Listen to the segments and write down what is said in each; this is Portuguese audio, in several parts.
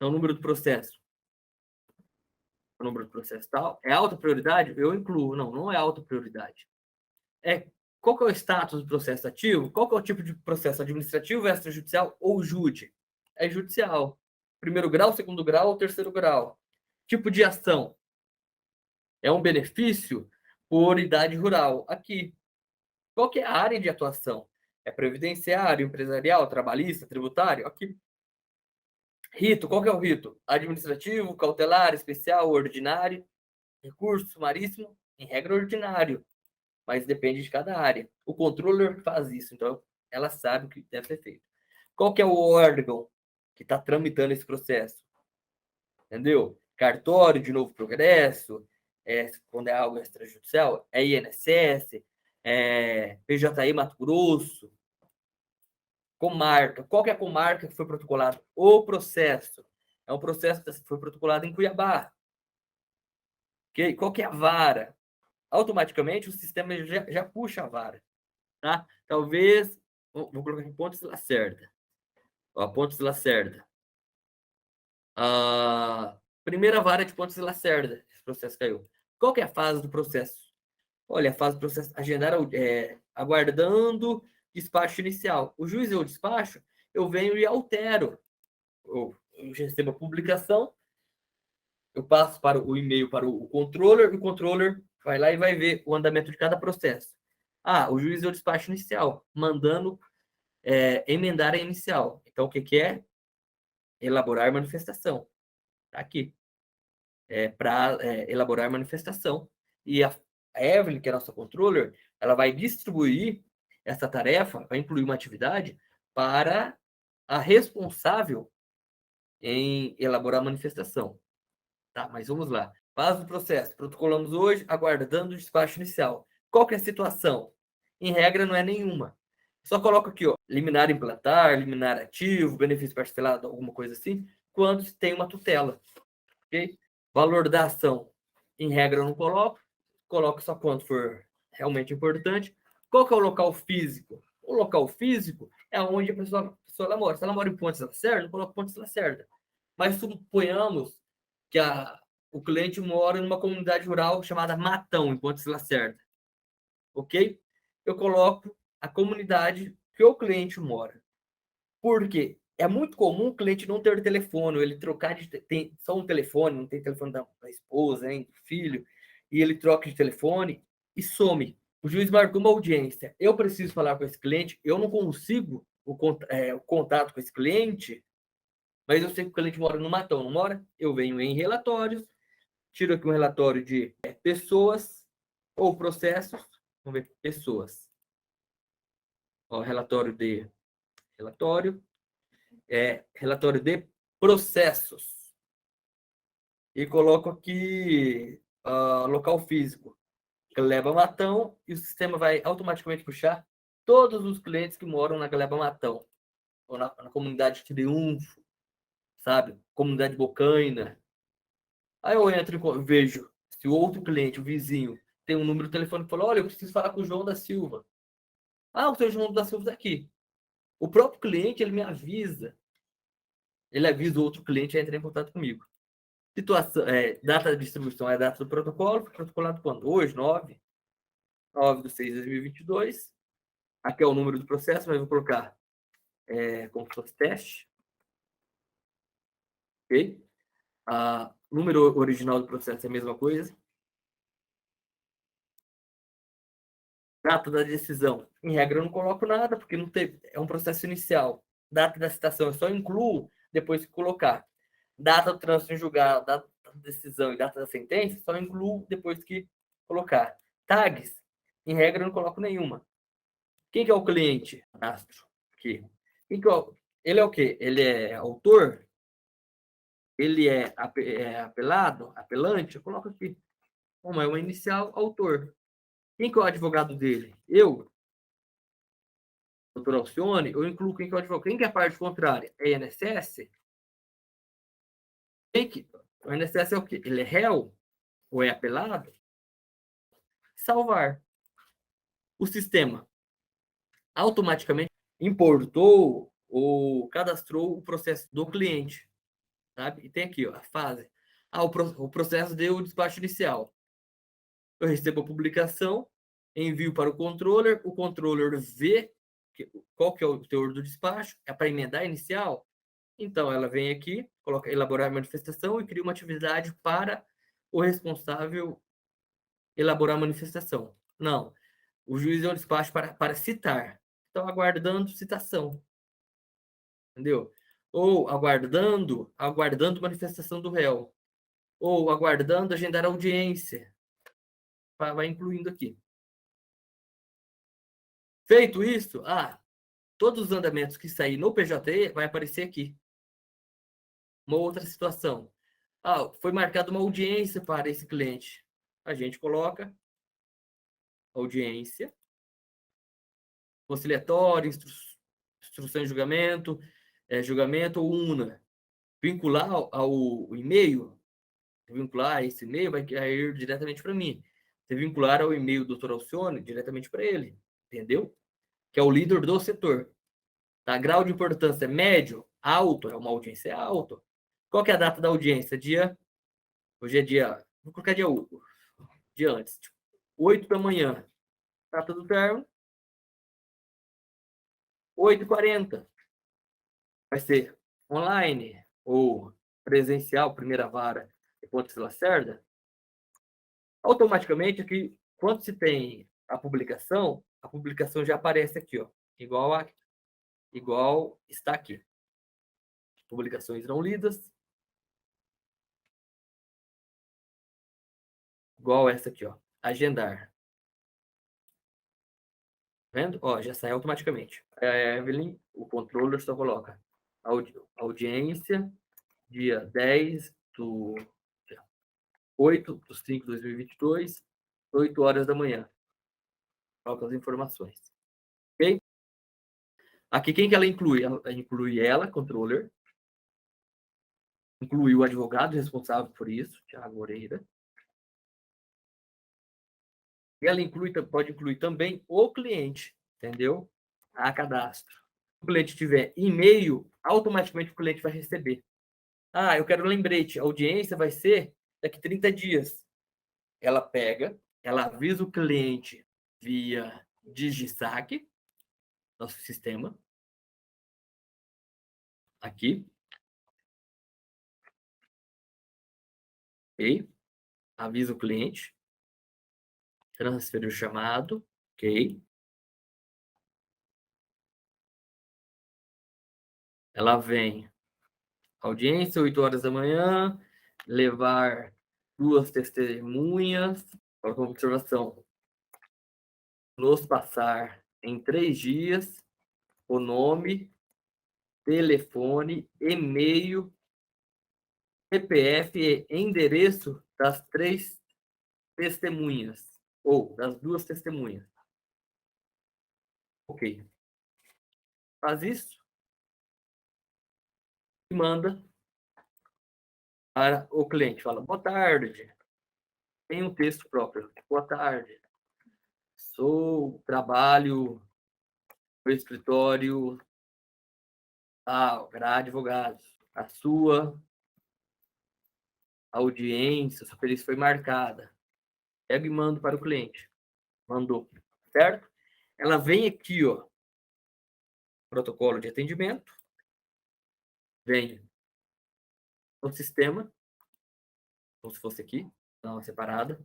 Então, o número do processo. O número do processo tal. É alta prioridade? Eu incluo. Não, não é alta prioridade. Qual que é o status do processo ativo? Qual que é o tipo de processo administrativo, extrajudicial ou júdi? É judicial. Primeiro grau, segundo grau ou terceiro grau. Tipo de ação. É um benefício por idade rural. Aqui. Qual que é a área de atuação? É previdenciário, empresarial, trabalhista, tributário? Aqui. Rito, qual que é o rito? Administrativo, cautelar, especial, ordinário, recurso sumaríssimo, em regra ordinário, mas depende de cada área. O controller faz isso, então ela sabe o que deve ser feito. Qual que é o órgão que está tramitando esse processo? Entendeu? Cartório de Novo Progresso, quando é algo extrajudicial, é INSS, PJI Mato Grosso, comarca. Qual que é a comarca que foi protocolado? O processo. É um processo que foi protocolado em Cuiabá. Okay? Qual que é a vara? Automaticamente o sistema já puxa a vara. Tá? Talvez, vou colocar aqui Pontes Lacerda. Ó, Pontes Lacerda. Primeira vara de Pontes Lacerda. Esse processo caiu. Qual que é a fase do processo? Olha, a fase do processo agendar, aguardando despacho inicial. O juiz ou despacho, eu venho e altero. Eu recebo a publicação, eu passo para o e-mail para o controller, e o controller vai lá e vai ver o andamento de cada processo. O juiz deu despacho inicial, mandando emendar a inicial. Então, o que é? Elaborar manifestação. Tá aqui. Para elaborar manifestação. E a Evelyn, que é a nossa controller, ela vai distribuir essa tarefa, vai incluir uma atividade para a responsável em elaborar a manifestação. Tá, mas vamos lá. Fase do processo. Protocolamos hoje, aguardando o despacho inicial. Qual que é a situação? Em regra, não é nenhuma. Só coloco aqui, ó, liminar implantar, liminar ativo, benefício parcelado, alguma coisa assim, quando se tem uma tutela. Ok? Valor da ação, em regra, eu não coloco. Coloco só quando for realmente importante. Qual que é o local físico? O local físico é onde a pessoa mora. Se ela mora em Pontes Lacerda, eu coloco Pontes Lacerda. Mas suponhamos que o cliente mora numa comunidade rural chamada Matão, em Pontes Lacerda. Ok? Eu coloco a comunidade que o cliente mora. Por quê? É muito comum o cliente não ter telefone, ele trocar tem só um telefone, não tem telefone da esposa, hein, do filho, e ele troca de telefone e some. O juiz marcou uma audiência. Eu preciso falar com esse cliente, eu não consigo o contato com esse cliente, mas eu sei que o cliente mora no Matão, não mora? Eu venho em relatórios, tiro aqui um relatório de pessoas ou processos. Vamos ver, pessoas. Ó, relatório de processos. E coloco aqui local físico. Gleba Matão, e o sistema vai automaticamente puxar todos os clientes que moram na Gleba Matão, ou na comunidade Triunfo, sabe? Comunidade Bocaina. Aí eu entro e vejo se o outro cliente, o vizinho, tem um número de telefone e fala: olha, eu preciso falar com o João da Silva. O seu João da Silva está aqui. O próprio cliente, ele me avisa. Ele avisa o outro cliente a entrar em contato comigo. Situação, data de distribuição é a data do protocolo. Foi protocolado quando? Hoje, 9/6/2022. Aqui é o número do processo, mas vou colocar como se fosse teste. Ok? Número original do processo é a mesma coisa. Data da decisão. Em regra, eu não coloco nada, porque não tem, é um processo inicial. Data da citação, eu só incluo depois que colocar. Data do trânsito em julgado, data da decisão e data da sentença, só incluo depois que colocar. Tags, em regra, eu não coloco nenhuma. Quem que é o cliente? Astro. Aqui. Ele é o quê? Ele é autor? Ele é apelado? Apelante? Eu coloco aqui. Como é uma inicial, autor. Quem que é o advogado dele? Eu? Doutor Alcione? Eu incluo quem que é o advogado. Quem que é a parte contrária? É INSS? O INSS é o quê? Ele é réu? Ou é apelado? Salvar. O sistema automaticamente importou ou cadastrou o processo do cliente. sabe? E tem aqui, ó, a fase. O processo deu o despacho inicial. Eu recebo a publicação, envio para o controller vê qual que é o teor do despacho, é para emendar inicial. Então, ela vem aqui, coloca elaborar a manifestação e cria uma atividade para o responsável elaborar a manifestação. Não, o juiz é o despacho para citar. Então, aguardando citação, entendeu? Ou aguardando manifestação do réu. Ou aguardando agendar audiência. Vai incluindo aqui. Feito isso, todos os andamentos que sair no PJE vai aparecer aqui. Uma outra situação. Foi marcada uma audiência para esse cliente. A gente coloca audiência, conciliatório, instrução de julgamento, julgamento ou UNA. Vincular ao e-mail, vincular esse e-mail vai cair diretamente para mim. Se vincular ao e-mail do Dr. Alcione, diretamente para ele. Entendeu? Que é o líder do setor. Tá? Grau de importância médio, alto, é uma audiência alta. Qual que é a data da audiência? Hoje é vou colocar dia antes, 8 da manhã. Data do termo, 8h40. Vai ser online ou presencial, primeira vara de Pontes Lacerda. Automaticamente, aqui, quando se tem a publicação já aparece aqui, ó, igual está aqui. Publicações não lidas. Igual essa aqui, ó. Agendar. Vendo? Ó, já sai automaticamente. A Evelyn, o controller só coloca audiência, dia 8/5/2022, 8 horas da manhã. Coloca as informações. Ok? Aqui, quem que ela inclui? Ela inclui ela, controller. Inclui o advogado responsável por isso, Thiago Moreira. E ela pode incluir também o cliente, entendeu? A cadastro. Se o cliente tiver e-mail, automaticamente o cliente vai receber. Eu quero lembrete, a audiência vai ser daqui 30 dias. Ela pega, ela avisa o cliente via DigiSaque, nosso sistema, aqui. Ok? Avisa o cliente. Transferir o chamado. Ok? Ela vem. Audiência, 8 horas da manhã. Levar 2 testemunhas. Para observação. Nos passar em 3 dias o nome, telefone, e-mail, CPF e endereço das 3 testemunhas, ou das 2 testemunhas. Ok. Faz isso e manda para o cliente. Fala, boa tarde. Tem um texto próprio. Boa tarde. Trabalho no escritório para advogados. A sua audiência, sua perícia foi marcada. Pego e mando para o cliente. Mandou, certo? Ela vem aqui, ó, protocolo de atendimento, vem no sistema, como se fosse aqui, não, separada,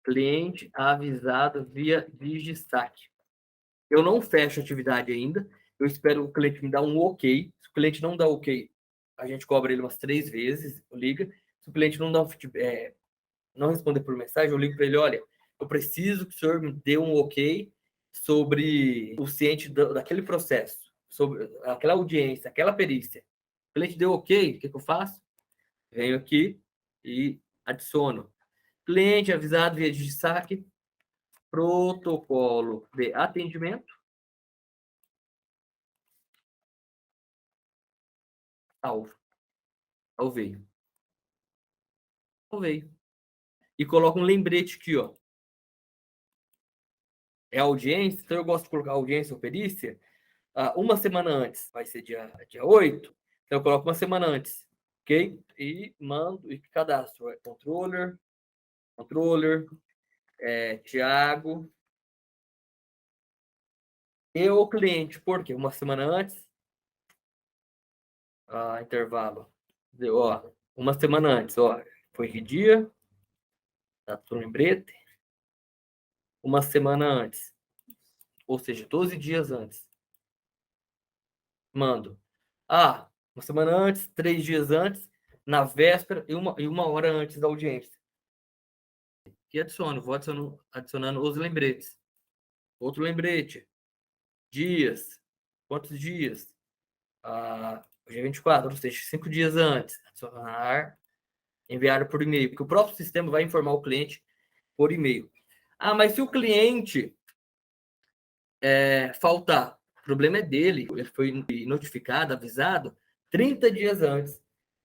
cliente avisado via DigiSaque. Eu não fecho a atividade ainda, eu espero o cliente me dar um ok. Se o cliente não dá ok, a gente cobra ele umas 3 vezes, liga. Se o cliente não dá não responder por mensagem, eu ligo para ele, olha, eu preciso que o senhor me dê um ok sobre o ciente daquele processo, sobre aquela audiência, aquela perícia. O cliente deu ok, o que eu faço? Venho aqui e adiciono. Cliente avisado via DigiSaque, protocolo de atendimento, salvo. Salvei. E coloco um lembrete aqui, ó. É audiência, então eu gosto de colocar audiência ou perícia uma semana antes. Vai ser dia 8. Então, eu coloco uma semana antes, ok? E mando e cadastro. Controller, Thiago. E o cliente, por quê? Uma semana antes, intervalo. Ó, uma semana antes, ó. Foi que dia? Data do lembrete. Uma semana antes. Ou seja, 12 dias antes. Mando. Uma semana antes, 3 dias antes, na véspera e uma hora antes da audiência. E vou adicionando os lembretes. Outro lembrete. Dias. Quantos dias? Hoje é 24, ou seja, 5 dias antes. Adicionar, enviar por e-mail, porque o próprio sistema vai informar o cliente por e-mail. Mas se o cliente faltar, o problema é dele. Ele foi notificado, avisado 30 dias antes.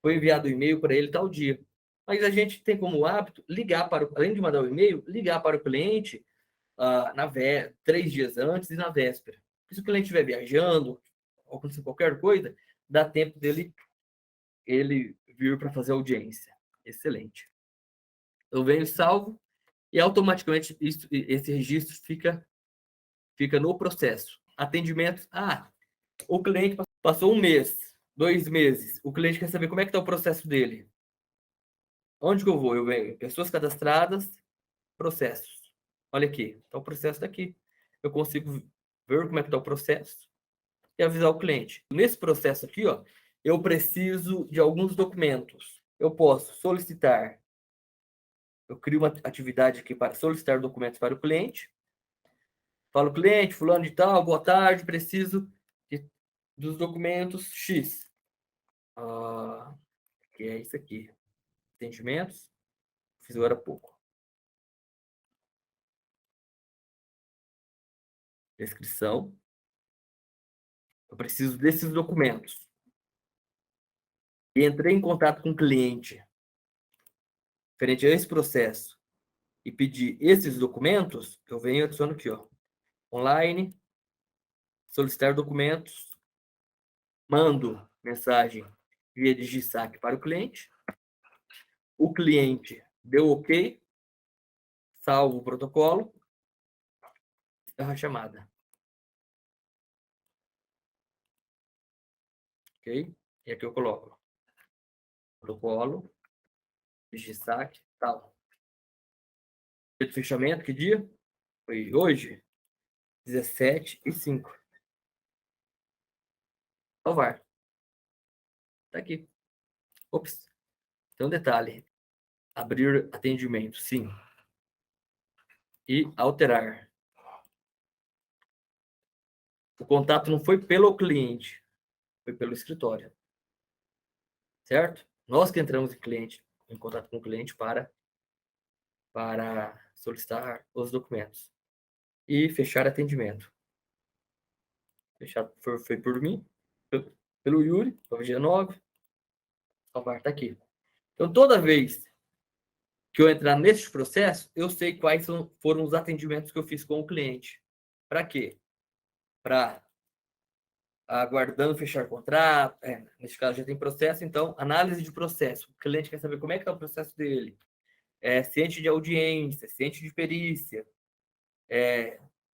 Foi enviado o e-mail para ele tal dia. Mas a gente tem como hábito ligar além de mandar o e-mail, ligar para o cliente 3 dias antes e na véspera. Se o cliente estiver viajando, ou acontecer qualquer coisa, dá tempo dele ele vir para fazer audiência. Excelente. Eu venho salvo e automaticamente esse registro fica no processo. Atendimento. O cliente passou 1 mês, 2 meses. O cliente quer saber como é que está o processo dele. Onde que eu vou? Eu venho pessoas cadastradas, processos. Olha aqui, então o processo está aqui. Eu consigo ver como é que está o processo e avisar o cliente. Nesse processo aqui, ó, eu preciso de alguns documentos. Eu posso solicitar, eu crio uma atividade aqui para solicitar documentos para o cliente. Falo, cliente, fulano de tal, boa tarde, preciso dos documentos X. Que é isso aqui. Atendimentos. Fiz agora há pouco. Descrição. Eu preciso desses documentos. E entrei em contato com o cliente referente a esse processo e pedi esses documentos, eu venho e adiciono aqui, ó. Online, solicitar documentos, mando mensagem via DigiSaque para o cliente deu OK, salvo o protocolo, a chamada. Ok? E aqui eu coloco protocolo, DigiSaque, tal. Dia de fechamento, que dia? Foi hoje, 17h05. Salvar. Tá aqui. Ops, tem um detalhe. Abrir atendimento, sim. E alterar. O contato não foi pelo cliente, foi pelo escritório. Certo? Nós que entramos em contato com o cliente para solicitar os documentos. E fechar atendimento. Fechado foi por mim, pelo Yuri, dia 9. Salvar, tá aqui. Então, toda vez que eu entrar nesse processo, eu sei quais foram os atendimentos que eu fiz com o cliente. Para quê? Para aguardando fechar contrato. Nesse caso, já tem processo, então, análise de processo. O cliente quer saber como é que está o processo dele. Ciente de audiência, ciente de perícia.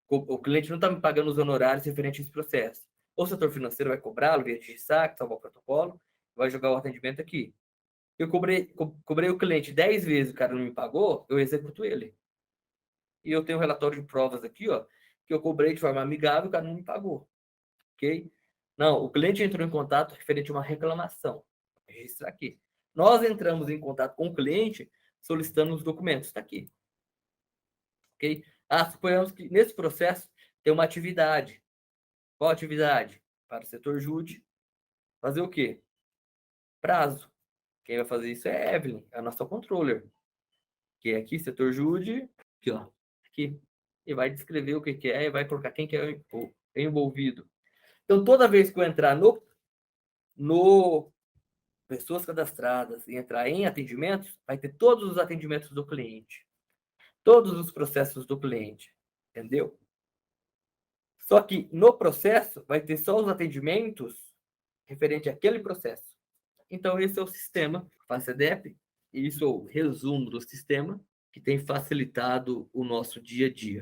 O cliente não está me pagando os honorários referentes a esse processo. O setor financeiro vai cobrá-lo via DigiSaque, salvar o protocolo, vai jogar o atendimento aqui. Eu cobrei o cliente 10 vezes, o cara não me pagou, eu executo ele. E eu tenho um relatório de provas aqui, ó, que eu cobrei de forma amigável, o cara não me pagou. Ok? Não, o cliente entrou em contato referente a uma reclamação. Vou registrar aqui. Nós entramos em contato com o cliente solicitando os documentos. Está aqui. Ok? Suponhamos que nesse processo tem uma atividade. Qual atividade? Para o setor Jude, fazer o quê? Prazo. Quem vai fazer isso é a Evelyn, a nossa controller. Que é aqui, setor Jude, aqui, ó. Aqui. E vai descrever o que é e vai colocar quem que é o envolvido. Então, toda vez que eu entrar no pessoas cadastradas e entrar em atendimentos, vai ter todos os atendimentos do cliente. Todos os processos do cliente. Entendeu? Só que no processo vai ter só os atendimentos referente àquele processo. Então, esse é o sistema FACEDEP, e isso é o resumo do sistema que tem facilitado o nosso dia a dia.